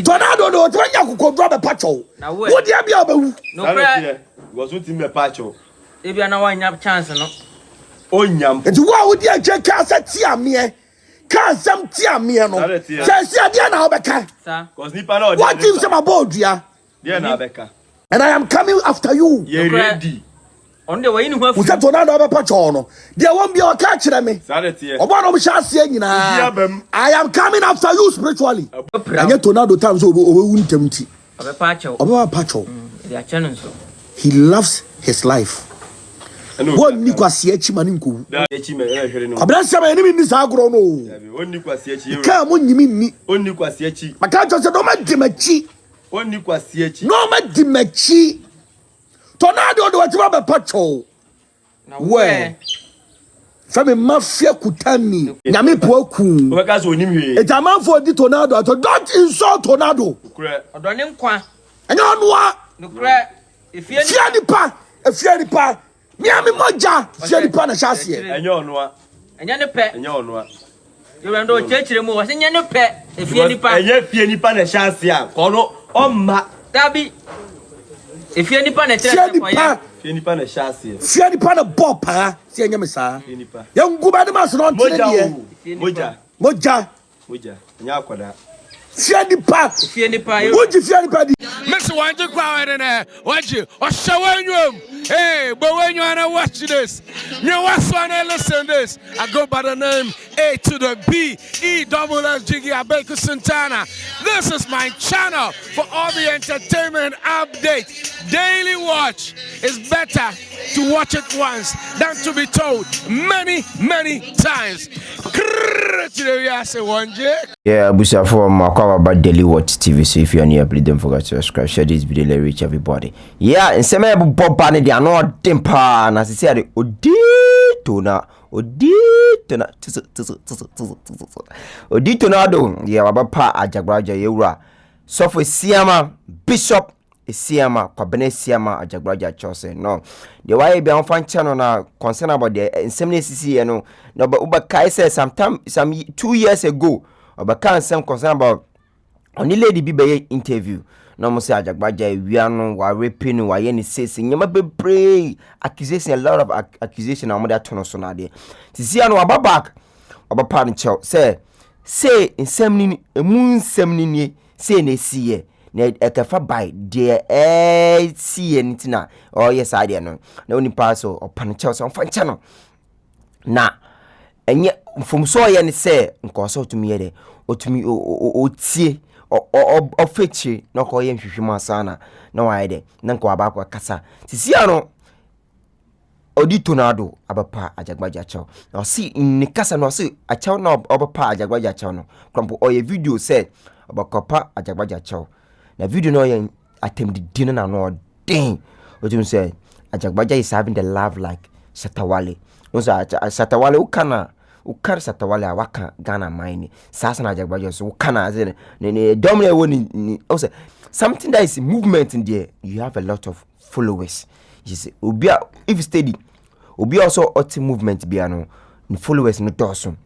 Tornado no twanya kuko drop a pacho. Wo dia bia obawu. No cry. Was with him a pacho. If you are now one chance no. Onyam. Enti wo dia che ka sa tia me. Ka sam tia me no. Say say dia na obeka. Sir. Cause nipa na. What you say about dia? Dia na obeka. And I am coming after you. You ready? On the way in who say tornado oba pacho no. Dia won bia o ka kire me. Oba no be shase nyina. I am coming after you spiritually. Anya tornado times oba ntamti. Oba pacho. Oba pacho. Dia channel so. He loves his life. One ni kwase achi mani nko. Achi me hwere no. Abransa ma ni sa agro no. Onni kwase achi. Ka mo nyimi ni. Onni kwase achi. Maka to se do ma dimachi. Onni kwase achi. No ma dimachi. Tornado do watima be pacho. Na we. Fami mafia kutani. Nyame po aku. Obeka so onim hwe. Ejamanfo di tornado to don't insult tornado. Kure. Odone nkwa. Anya onwa. Nukure. Efie ni pa. Miami moja. Efie ni pa na shase. Anya onwa. Anya ne pe. Anya onwa. Yewendo chechire mu wase nya ne pe. Efie ni pa. Anya efie ni pa na shase a. Kono omma. Dabi. Efie ni pa na chese kwa ya. Efie ni pa na shase. Efie ni pa na bopa. Si anya mesa. Efie ni pa. Ya nguba de maso no ntire die. Moja. Nya akoda. Fiani pa. Woji fiani pa di. Miss Wanje kwa wene Wanje Oshawanwum. Hey, but when you wanna watch this, you wanna listen this. I go by the name A to the B E double S Jiggy Abeku Santana. This is my channel for all the entertainment updates. Daily watch is better to watch it once than to be told many times. Yeah, Busa for Makwa about Daily Watch TV. So if you're new, please don't forget to subscribe. Share this video, let reach everybody. Yeah, and some people pop on they are not temper. And as I said, Odi Tornado. Yeah, Baba Ajagurajah Yura. So for Siama Bishop Siama, Kwabene Siama Ajagurajah Chose. No, the way be on fan channel na concern about the insemination, you know. No, but Ubakai said some 2 years ago, Ubakai some concern about only lady be interview. No mo say Ajagurajah we are no wa raping wa ye ni say nyama be pray accusation, a lot of accusation na mo da tono so na de. Ti sia no aba back Obapa no chow say insemni emu insemni ni say na siye na ekafa by de siye ntina oh yes idea no na oni pass opa no chow so on fan channel na enye from so ye ni say nko so tumi ye de otumi otie o fechi no ko ye nhwehwema sana na wa ye de na nko aba kwa kasa sisia no odi tornado abapa Ajagurajah chow na si ni kasa no si a chow na obapa Ajagurajah chow no krampo o ye video said obakopa Ajagurajah chow na video no ye attempt the dinner na no ding what you say Ajagurajah is having the love like Satawale no so Satawale ukana Satawale awaka Ghana mine sasa na Ajagurajah so ukana ne dominate woni also something that is movement in there you have a lot of followers you see obia if steady obi also oti movement bia no followers no doso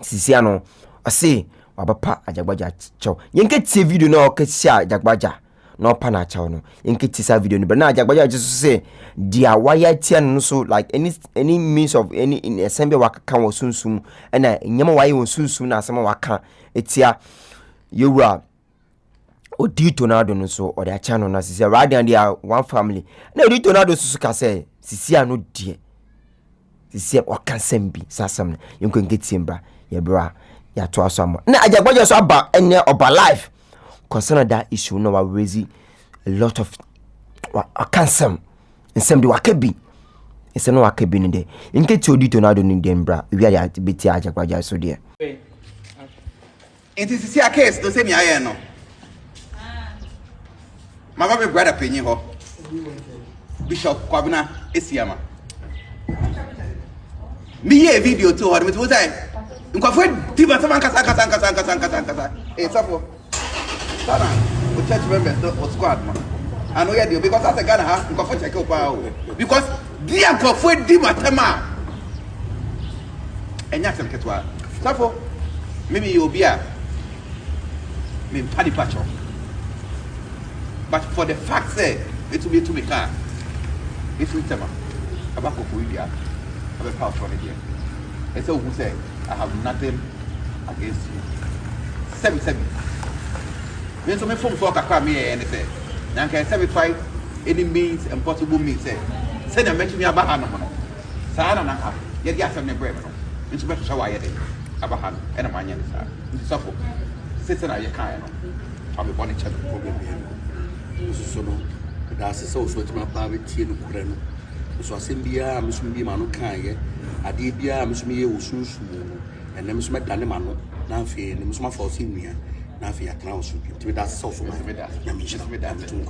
sisi ano ase wabapa Ajagurajah chow yenke tie video no oketsia Ajagurajah no pa na chow no yenke tisa video no but na Ajagurajah just say dia wire tie no so like any means of any in assembly waka wo sunsum na nyama wire wo sunsum na asema waka etia yewura odi tornado no so or their channel na sisi rather than their one family na odi tornado so ka say sisi ano die sisi o kan sembi sasam yenko ngeti mbra ye bra ya to asam na Ajagurajah so aba ene oba life concern that issue no wa raise a lot of kansam nsem wakabi ese no wakabi ni de nketi odi tornado ni de mbra wi ya beti Ajagurajah so de enti sisi a case do se mi aye no Mama be brother penyi ho Bishop Kwabena Esiama mi ye video to ho me to say nkofo diba sama kasa safo sana o church members o squad ma I know you do because as a Ghana ha nkofo check up because dia nkofo diba tema enya sem ketwa safo maybe you be a me party patch. But for the fact say it will be to me car. If we tell about for India, have a power from India. And so who say I have nothing against you. 7. When some phone for a me and say, now can 75 any means and possible means say. Send a mention me about Hannah. Sana and a half. Yet, yes, I'm a brave. It's better show I had about Hannah and a man. It's suffer. Sister, I can't. I'm a bonnet child problem. So, that's also my private tea. So I send Bia, Miss Me Manu Kaya, I did Bia, Miss Me, Usu, and then Miss Madanamano, Nafi, and Miss Mafo Senior, Nafi, I can also be that's also my vida.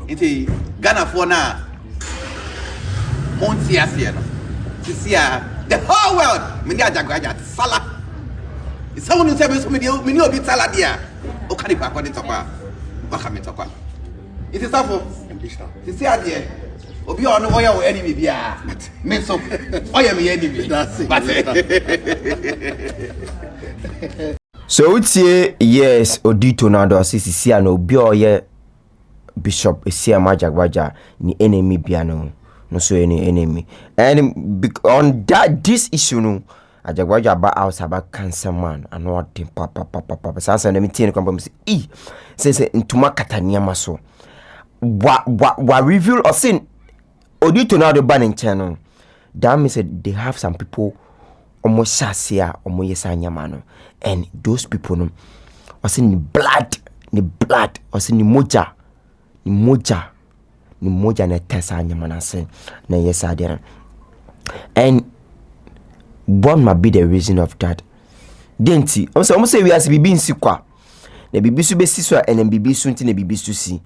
It's Ghana for now. Monsia Siena. The whole world, many Ajagurajah, Salah. It's someone who says, many of it Saladia. Okay, back on the top. Back it is awful. You see, idea. Obi on oil enemy, yeah. Me so, I am the enemy. That's it. So it's yes, Odi Tornado, Sisi, and Obi or Bishop, Ajagurajah, ni enemy piano. No so any enemy. And on this issue, no, Ajagurajah about house about cancer man and what thing papa. Sasa na miti ni says into makatania maso. What reveal or sin Odi Tornado banning channel. That means they have some people almost sasia or yesanya mano. And those people no was in the blood or in the moja. Ni moja na tesa nyamanase na yesa there. And what might be the reason of that? Denti almost say we as bibi nsikwa na bibi su be siswa and bibi su nti na bibi su si.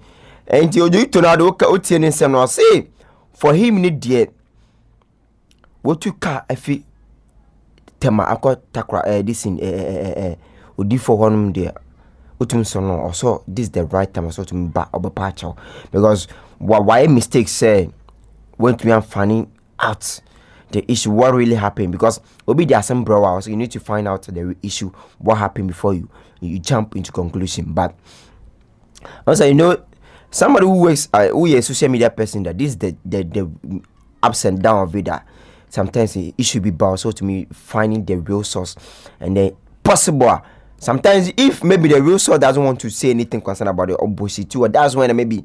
And Odi Tornado ka otie ne nsem no say for him ni dear what you ka afi tema akọ takra this in odi for honum there utum so no also this is the right time also to me back obepacho because why mistakes say when to be finding out the issue what really happened because obi the assembly bro so you need to find out the issue what happened before you jump into conclusion. But also you know somebody who works who is a social media person that this is the ups and downs of it that sometimes it should be about so to me finding the real source and then possible sometimes if maybe the real source doesn't want to say anything concerned about the opposite too, or that's when maybe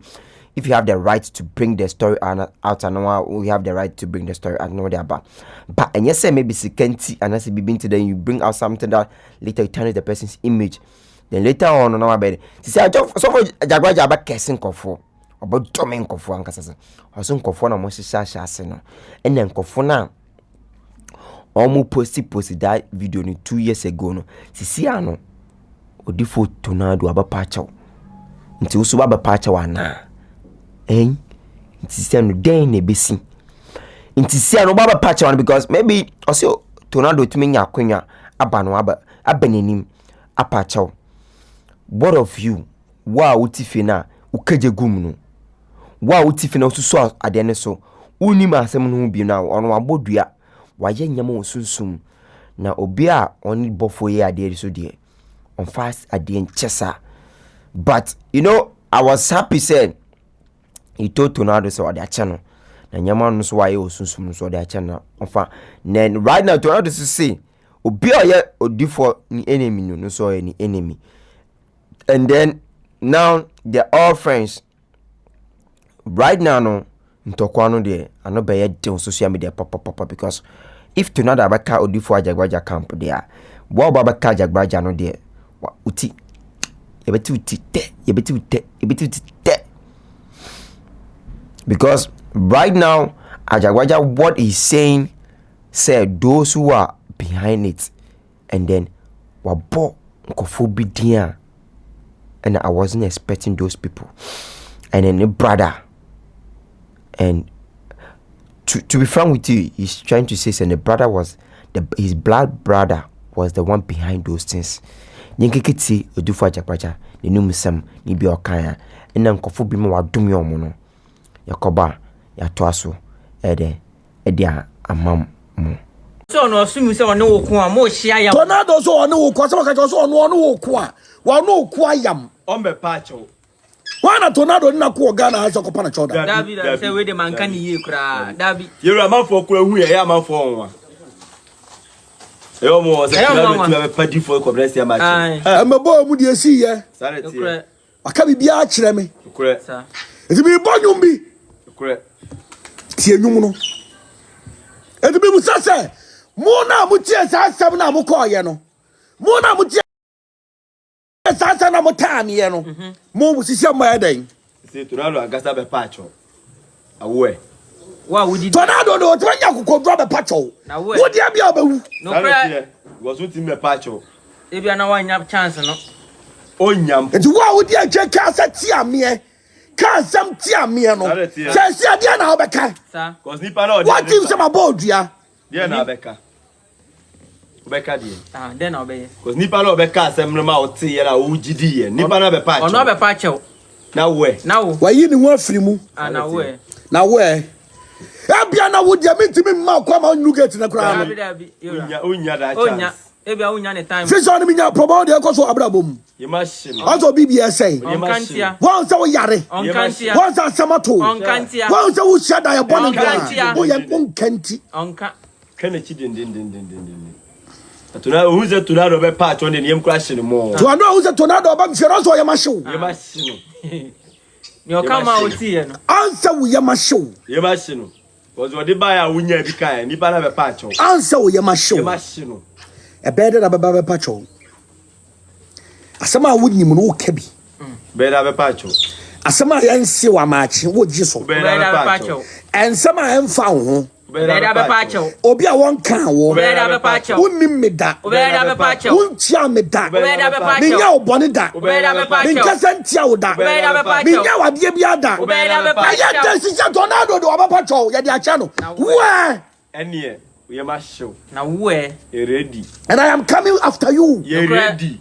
if you have the right to bring the story out and we have the right to bring the story out know about. But and yes, maybe security and as be to then you bring out something that later you tarnish the person's image. Then later on about see I just so for Ajagurajah about cursing kofo about doming kofo and kasa so kofo na mo sisa no and then kofo na almost posted that video 2 years ago no see ano Odi Tornado abapacho nti usu abapacho wana nti see ano den na besi nti see ano abapacho wana because maybe also Tornado to me nya kwanya abano abanenim apacho. What of you wa utifina ukaje gum no wa utifina ususo adene so unima asem no bi na ono abodua waye nyama osunsum na obi a oni bofo ye ade so de on fast ade nchesa. But you know I was happy said he told Tornado so ade channel na nyama no so waye osunsum so ade channel onfa then right now Tornado to say obi a ye odifo ni enemy no so any enemy. And then now they're all friends. Right now, no, Ntokwano there, I know by on social media papa because if Tornado abaka odi for Ajagurajah camp there, what abaka Ajagurajah no there, uti, yebeti te. Because right now, Ajagurajah what he's saying said those who are behind it, and then wabo nkofobi dia. And I wasn't expecting those people. And then a brother. And to be frank with you, he's trying to say, and the brother was his blood brother was the one behind those things. Ninkikiti odufu Ajagurajah, the numusam, ni bi okanya. And then kofu bi mo wadumi omono. Yakoba, ya toaso, ede amam mo. So no assume say one wo ko a mo hia ya. Tornado so one wo ko so ka so one wo ko a one wo ko ayam. Ombe pacho. Wana tornado na ko Ghana ha so ko pana choda. Dabi da say we de man kan yi kra. Dabi. Yeru amanfo kura hu ye amanfo onwa. Eyo mo se kira be padi for conference ya match. Amabo mu de asi ye. Sare tie. Aka bibia a kire me. Kure. Sa. Eti bi bonyum bi. Kure. Tie nwum no. Eti bi musa se mo na mu tie sa asem na mo ko ye no. Mo na mu tie sa na mo time ye no. Mo sisi am ya den. Se tornado agasa be pacho. Awe. Wa wudi tornado do to nya kokodro be pacho. Wodi abia obawu. No kra. Was what in me pacho. E bia na wanya chance no. Onyam. Enti wa wodi ache ka sa tia me. Ka sam tia me no. Se se dia na obeka. Sa. Cause nipa na what if some about dia? Dia na obeka. Obeka die. Ah, then obey. Cause nipa na obeka asem no ma oti ye na wo gidi ye. Nipa na be pacho. Ono be pacho. Na we. Na wo. Wa yi ni ho afiri mu. Ah, na we. Na we. Abia na wodi amintimi ma kwa ma nugate na kra no. Onya da chance. Onya. E bia onya ne time. Fish on me nya promote de koso abrabom. Ye machine. Azo bibia say. Onkantia. Won say wo yare. Onkantia. Won say samato. Onkantia. Won say wo shada ya bonu Onkantia. wo ye onkanti. Onka. Kana chi din. Atuna who say tornado be patch on the name crash no more. To know who say tornado ba mfero so ye mashow. Ye machine. Yo come out here no. Answer wo ye mashow. Ye machine. Cause what the buyer wunya bi kan nipa na be patch. Answer wo ye mashow. Ye machine. E better na baba be patcho. Asama wudnim no wo kabi. Better be patch. Asama yansi wa machi wo giso. Better be patch. Ensama emfa ho. Better be pacho. Obi a won kan wo. Better be pacho. Wunnim me da. Better be pacho. Wuntia me da. Better be pacho. Minya obone da. Better be pacho. Minkasa ntia wo da. Better be pacho. Minya wade bia da. Better be pacho. Ayata sisi tornado do aba pacho ye de acha no. Wa. Enie we machine. Na we. Ready. And I am coming after you. Ye ready.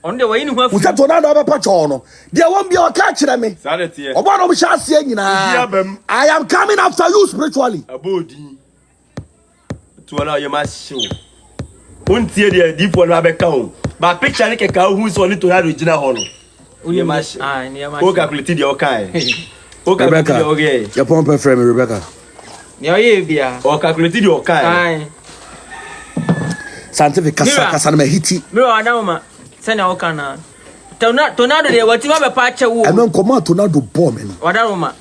On the way ni ho afi. Usa tornado aba pacho no. De won bia o ka kire me. Sare tie. Oba no bia ase nyina. I am coming after you spiritually. Abodi. Tuona ye machine. Untie de difo no abeka ho. Ba picture ni keka hu so ni tornado gina ho no. Ye machine. Ah, ni machine. O calculate de o kai. O calculate de o ge. Your pump friend Rebecca. Ni o ye bia. O calculate de o kai. Ai. Scientific kasa na hiti. Me wa na ma. Se na o kana. Tornado de wati ma be pacha wo. Eno nkoma tornado bomb no. Wada ma.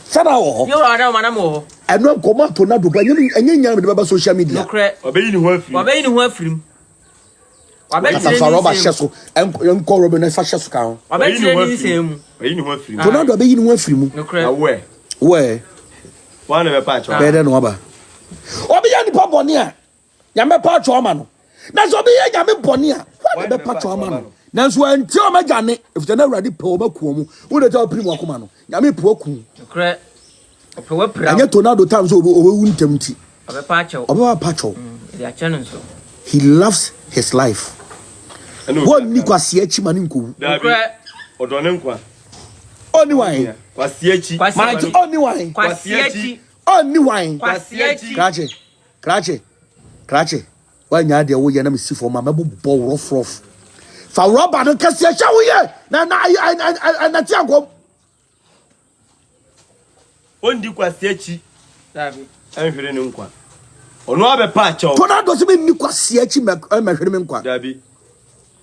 Sana wo. Yo wada ma na mo. Eno nkoma tornado ba enye nya me be social media. No kre. Obeyi ni ho afiri. Obeyi ni ho afirim. Wabeyi Kasa fa roba hyeso. Enko robe na fa hyeso ka ho. Wabeyi ni semu. Obeyi ni ho afiri. Tornado obeyi ni ho afiri mu. No kre. Awe. We. One be patch. Be de no aba. Obi ya ni pa boni a. Ya me patch o ma no. Na so obi ya me boni a. Wa be patch o ma no. Na so anti o ma gane. If the na ready pe o ma kuo mu. Wo de ta prim akoma no. Ya me pu aku. No kre. Opewa pra. Anya tornado time so obewu ntam ti. Obe pacha. Obe patch o. They are channel so. He loves his life. What ni kwasi echi mani nko. Dabi. Odone nkwa. Oni wan. Kwasi echi. Mike oni wan. Kwasi echi. Oni wan. Kwasi echi. Krache. Wanya de wo ye na mesi for ma mebo rough. Fa rubber no kase sha wo ye. Na ti agom. Ondi kwasi echi. Dabi. Enhwere ne nkwa. Ono abe patch o. Tornado se be ni kwasi echi me hwere me nkwa. Dabi.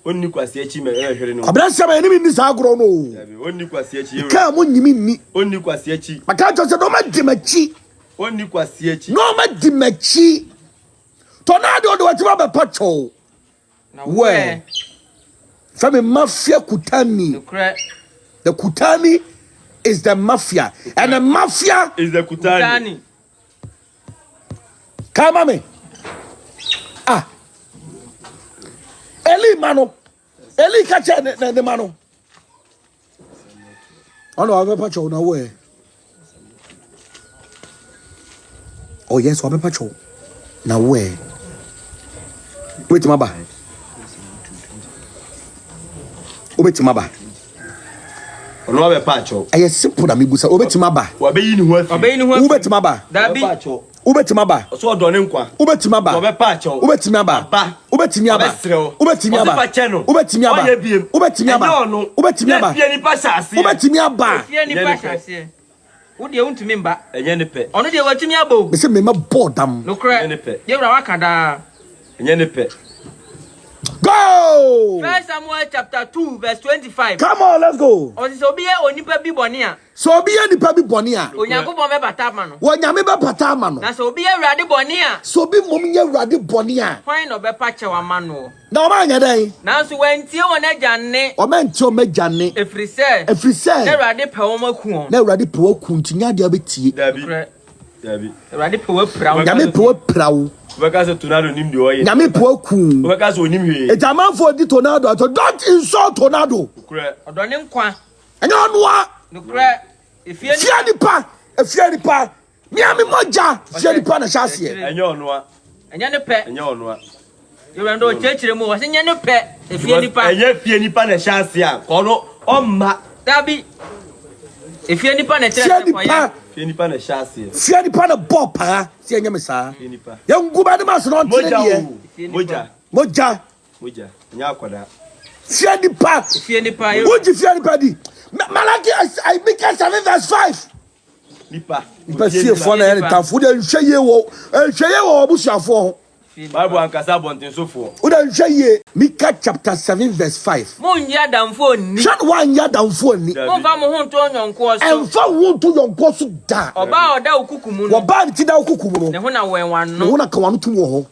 Onni kwasi echi me ehwere no. Abran se ma ni ni sa agro no. Dabi. Onni kwasi echi. Ka mo nyimi ni. Onni kwasi echi. Maka jo se no ma di machi. Onni kwasi echi. No ma di machi. Tornado do wati ba be pacho. Na we. From mafia Kutani. No kre. The Kutani is the mafia. And the mafia is the Kutani. Come on me. Ah. Eli mano. Eli kacha ne mano. Ono ave pacho na we. Oh yes, ave pacho. Na we. Wait maba. Obetima ba. Ono abe patch o. Aye simple na mibusa. Obetima ba. Wabeyi ni ho afiri. Obeyi ni ho afiri. Obetima ba. Dabi. Ubetima ba. So dɔne nkwa. Ubetima ba. Obepa akyɛw. Ubetima ba. Ba. Ubetima ba. Ubetima ba. Ubetima ba. Ubetima ba. Ubetima ba. Fie nipa hyase. Ubetima ba. Fie nipa hyase. Wo de untumi mba. Enye ne pɛ. Ono de watumi abo. Me say me ma boredom. No kra. Enye ne pɛ. Ye wura waka da. Enye ne pɛ. Go! 1 Samuel chapter 2 verse 25. Come on, let's go. O se obi ye onipa bi bɔne a. So obi ye nipa bi bɔne a. Onyankopɔn be bata ma no. Wo nyame be pata ama no. Na se obi ye wurade bɔne a. So obi mom ye wurade bɔne a. Hwan no be pa kyewa ma no. Na o ma nya dan. Na so wantie won agya ne. O ma ntie o magya ne. Efri se. Na wurade pe wo maku on. Na wurade pe wo ku ntinya de abetie. Dabi. Wurade pe wo pra wo. Nyame pe wo prawo. Obeka se tornado nim de oye. Nyame pe wo ku. Obeka se onim hwe. Etamanfo di tornado ato don't insult tornado. Kure. Odone nkwa. Anya onwa. No kra. Efie nipa. Miami moja. Fie nipa na chase. Enye onwa. Enya ne pe. Enye onwa. Yewendo chechire mu wase nya ne pe. Efie nipa. Enye fie nipa na chase a. Kono omma. Dabi. Efie nipa na chese kwa ya. Fie nipa na chase. Fie nipa na bo para. Se enya me sa. Fie nipa. Ye nguba de maso no ntene de. Moja. Nya akoda. Fie nipa. Woji fie nipa di. Malaki I make 7 verse 5. Nipa fie fo na ene tamfo de nhweye wo obusuafo. Bible ankasa bonten sofo. Wo de nhweye Micah chapter 7 verse 5. Mon ya damfo ni. Shan wan ya damfo ni. Mon fa mo ho nto nyonko so. Emfa wo nto yonko so da. Oba oda okukumu no. Oba nti da okukumu no. Ne ho na wenwan no. Ne ho na ka wanu tum wo ho.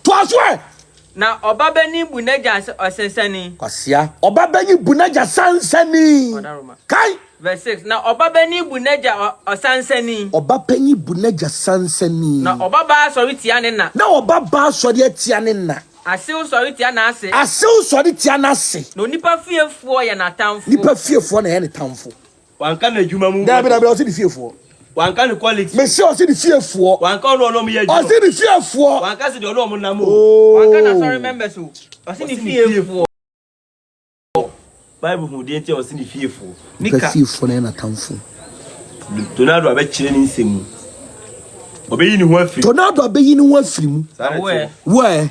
To aswe. Na oba bani bunaja osensani. Kwasia. Oba bani bunaja sansani. Kai. Verse 6. Na oba bani bunaja osansani. Oba penyi bunaja sansani. Na oba ba sori tia ne na. Na oba ba sori tia ne na. Asew sori tia na ase. Asew sori tia na ase. No nipa fiefo ye na tamfo. Nipa fiefo na ye ne tamfo. Wanka na adwuma mu. Dabi o se di fiefo. Wanka ne quality. Me se o se di fiefo. Wanka no me ye adwuma. O se di fiefo. Wanka se di ono mo na mo. Wanka na sorry members o. O se di fiefo. Bible hu de ntia o se di fiefo. Nika fiefo na ye na tamfo. Tornado abekire ni nsemu. Obeyi ni ho afiri. Tornado abeyi ni ho afiri mu. We.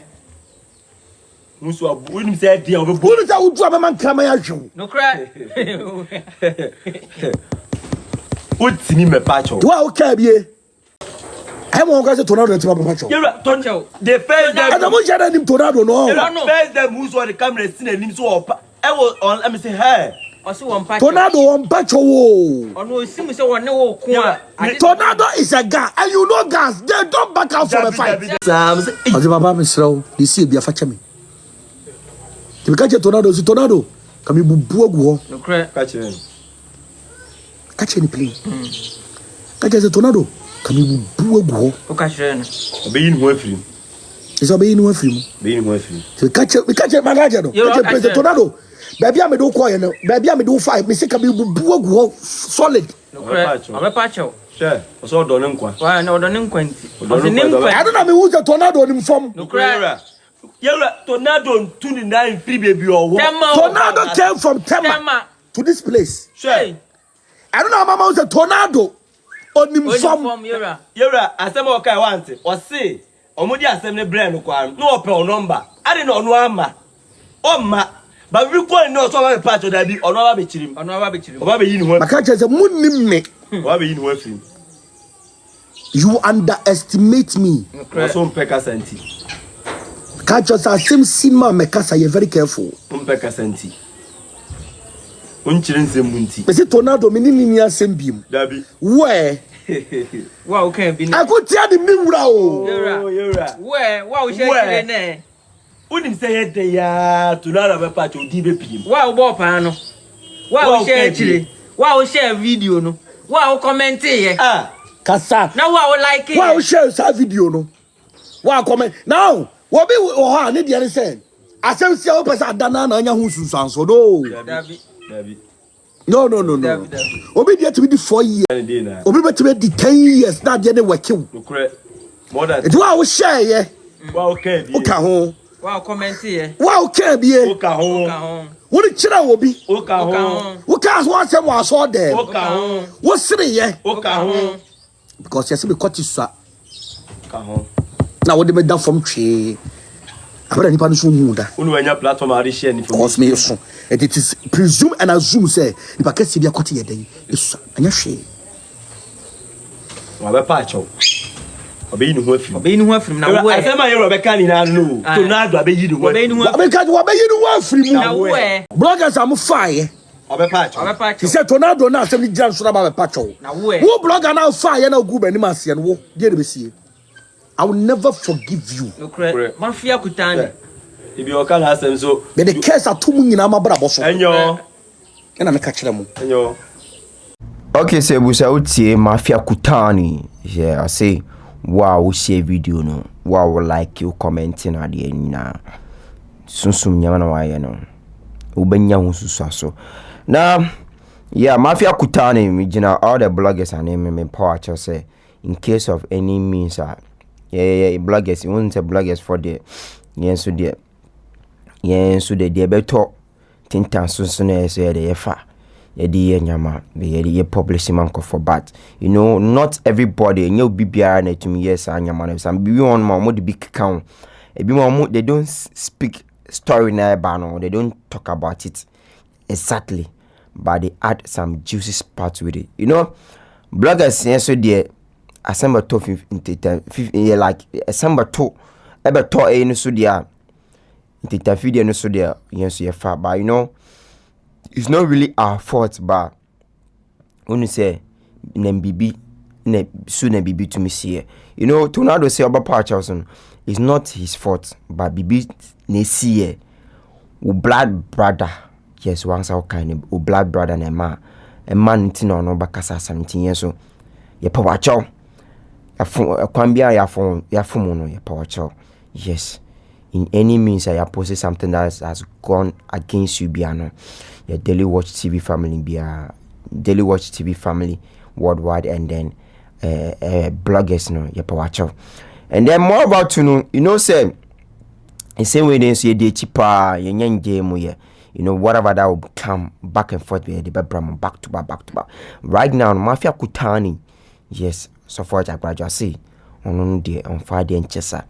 Musu abu ni se dia obebu. Wonu ta wudu abema nkrama ya hwew. No cry. Otini me pacho. Wa o ka bie. I mo nka se tornado ntima pacho. Yera toncho. The first day. Adamu jada nim tornado no. The first day musu on the camera sin anim so opa. I was on let me say hey. Osi won pacho. Tornado won pacho wo. Ono osimu se won ne wo ko a. Tornado is a gas and you know gas. They don't back out from a fight. Ose baba me sraw. Di si bia fa chame. Ti ka che tornado si tornado. Ka mi bubu agu ho. No cry. Catch him. Catch any play. Catch as a tornado. Ka mi bubu agu ho. O catch no. Obeyi ni ho afiri. Is obeyi ni ho afiri mu. Obeyi ni ho afiri. Ti catch magaje no. Catch a tornado. Baby am do ko ye no. Baby am do 5. Me say ka mi bubu agu ho solid. No cry. Obe pacho. Sure. Oso do ne nkwa. Wa na odo ne nkwa nti. Osi ne nkwa. I don't know me who's the tornado nim from. No cry. Yera tornado 29 free baby owo. Tornado came from Tema to this place. Sure. I don't know mama was a tornado on him from Yera asem o kai want. O say omodi asem ne brand no kwa. No ope o number. Ade no ono ama. O ma ba we ko no so ba patch da bi ono ba be chirim. Ono ba be chirim. Oba be yi ni ho. Maka che say munnim me. Oba be yi ni ho afim. You underestimate me. So mpeka santi. Catch us as same sima mekasa you very careful. Mpeka santi. Unchire nsem munti. Me say tornado me ni asem biem. Dabi. Where? Wa o kan bi ni. I go tia the me wura o. Yera. Where? Wa o share ne. Unim say he de ya tornado be patch odi be pim. Wa o bo pa no. Wa o share chire. Wa o share video no. Wa o comment ye. Ah. Kasa. Na wa o like it. Wa o share sa video no. Wa comment. Now, what be o ha ne de say. Asem sia o pesa adana na anya hu susanso no. Dabi. No. Obi dey to be 4 years. Obi bet to be 10 years. Now dey work you. More than. It wa o share ye. Wa okay bi. O ka ho. Wa comment ye. Wa o ka bi ye. O ka ho. Wo ni kira obi. O ka ho. Wo ka so asem wa so there. O ka ho. Wo sire ye. O ka ho. Because you see me cut you Now what they made that from tree. Abra nipa no so hu da. Unu anya platform a share ni Cause me so. And it is presume and assume say nipa kesi bia kote yeden. Eso anya hwe. Wa be pa cho. Obeyi ni ho afim. Obeyi ni ho afim na wo. Asema ye Rebecca ni na no. Tonado abeyi ni ho. Obeyi ni ho. Obeyi ni ho afim na wo. Bloggers am fire. Obepa he said Tonado na asem ni jan so na ba pa cho. Na wo. Wo blogger na fire na gu ba ni ma se no wo. Dey be see. I will never forgive you. Mafia kutani. Ibi oka na asem so. But the case atumu nyina ma bra boso. Enyo. Na me ka kire mu. Enyo. Okay, so we say Mafia Kutani. Yeah, I say wow, share video no. Wow, like you commenting at the end na. Sunsum nyama na waye no. Ubenya hu susu. Now, yeah, Mafia Kutani, all the bloggers and me power say in case of any means yeah, bloggers, you want to bloggers for the so the better tinta so na so the fa the nyama the publishing man for but you know not everybody you bibia na to me yes nyama na some bibi on mo the big count they don't speak story na ba no, they don't talk about it exactly, but they add some juicy parts with it, you know. Bloggers yes so there December 15 like December 2 ebe to no so there intita video no so there yes you far, but you know it's not really our fault, but when you say bibi na so na bibi to me see, you know, Tonado say about Parchelson it's not his fault, but bibi na see o blood brother, yes once our kind o blood brother na a man ntino no bakasa 17 years so ye power chow kwambia ya fomo no ye power chow. Yes, in any means I post something that has gone against you biano your Daily Watch TV family bia Daily Watch TV family worldwide, and then bloggers no ye power chow. And then more about to know, you know, say the same way they say they cheaper ye nyanje mo ye, you know, whatever that will come back and forth with the back to back. Right now Mafia Kutani, yes, so far Ajagurajah say on the on Friday and Chesa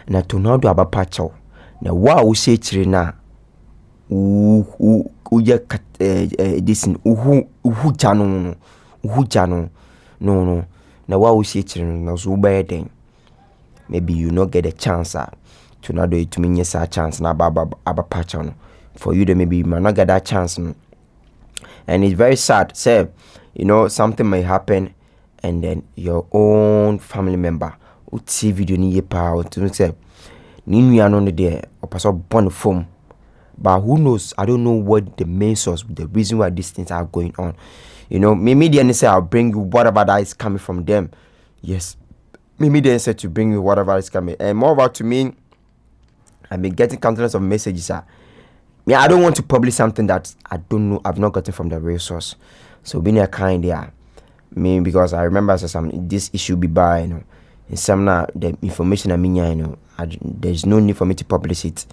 na Tonado abapacho na wa wo se chire na uye this uhu jano no na wa wo se chire na so ubeden maybe you not get a chance Tonado to me yes a chance na abapacho no for you to maybe you might not get that chance no. And it's very sad, say, you know, something may happen and then your own family member would see video ni yepa to say ni on there or pass up born form, but who knows, I don't know what the main source, the reason why these things are going on, you know. Maybe they say I'll bring you whatever that is coming from them, yes, maybe they said to bring you whatever is coming. And more about to me, I've been getting countless of messages yeah, I don't want to publish something that I don't know, I've not gotten from the real source. So being a kind there, me because I remember this issue be by, you know, in some now the information I mean, you know, there's no need for me to publish it.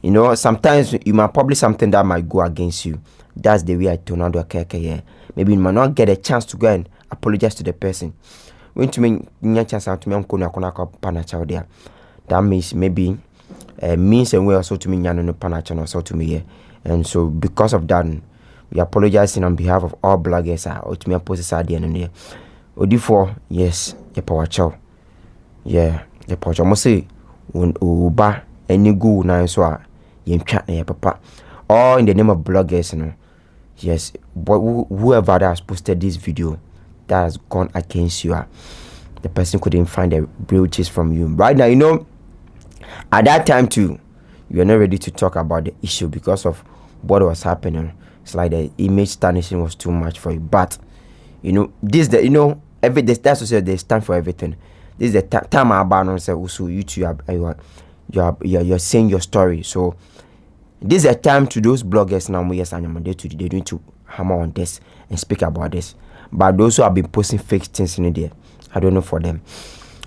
You know, sometimes you might publish something that might go against you. That's the way I turn out to yeah. Maybe you might not get a chance to go and apologize to the person. When to me, chance to me there. That means maybe means and way also to me no panachano so to me here. And so because of that, we apologizing on behalf of all bloggers or to me post at the end there. Odifo, yes, the power chow. Yeah, the power chow must say when uba any go na so you chat na papa. All in the name of bloggers, you know. Yes, but whoever that has posted this video that has gone against you, the person couldn't find the real gist from you. Right now, you know, at that time too, you are not ready to talk about the issue because of what was happening. It's like the image tarnishing was too much for you. But you know, this the that's to say there's time for everything. This is the time about say also you're saying your story. So this is a time to those bloggers now. Yes, and they need to hammer on this and speak about this. But those who have been posting fake things in there, I don't know for them.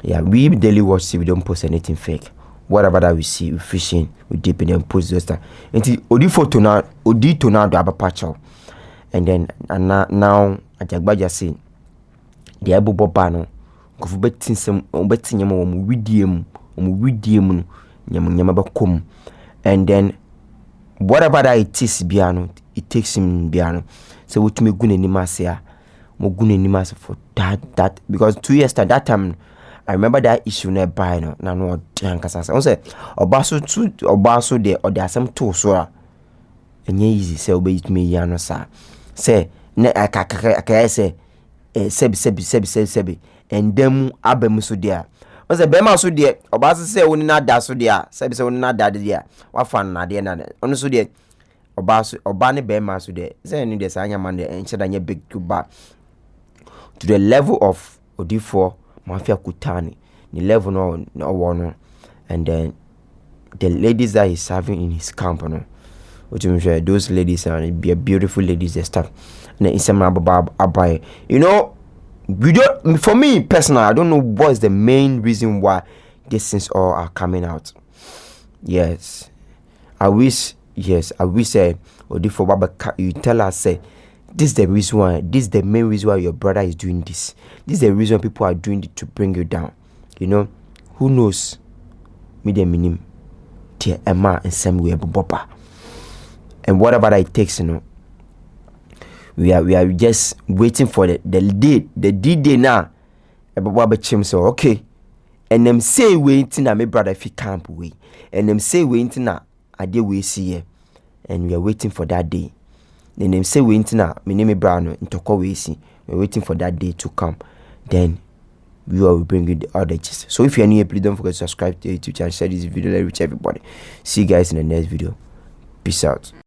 Yeah, we Daily Watch see we don't post anything fake. Whatever that we see, we fishing, we deep in and post those stuff. Until Odi Tonado abapacho. And then now Ajagurajah say the Abu Bobano kofu betin sem betin nyama wo mu widie mu nyama ba kom. And then whatever that it is biano, it takes him biano. So what me gune ni masia, mo gune ni mas for that because 2 years at that time I remember that issue nearby no na no dankasa. I say obaso de or there some tools so enye easy say obey me yano sa. Say na aka say sebi and dem abem so there. I say bema so there obaso say woni na da so there sebi say woni na da there wa fan na there na ono so there oba ne bema so there say ni there sanya man there enche da nye big to back to the level of Odifo Mafia Kutani, the level no one, and then the ladies that he's serving in his camp, no, which I'm sure those ladies are be beautiful ladies and stuff. And then it's a abai. You know, we don't. For me personally, I don't know what's the main reason why these things all are coming out. Yes, I wish. Odifo Baba, you tell us say. This is the reason why. This is the main reason why your brother is doing this. This is the reason people are doing it to bring you down. You know, who knows? Me the minim, dear Emma and Sam we boba, and whatever that it takes, you know. We are just waiting for the D-Day now. About Chim so okay, and them say waiting na me brother if he can't wait, and them say waiting na I did we see here, and we are waiting for that day. Then them say we na me name Brown ntoko we see. We're waiting for that day to come. Then we will bring you the other gist. So if you're new, please don't forget to subscribe to the YouTube channel, share this video, let it reach everybody. See you guys in the next video. Peace out.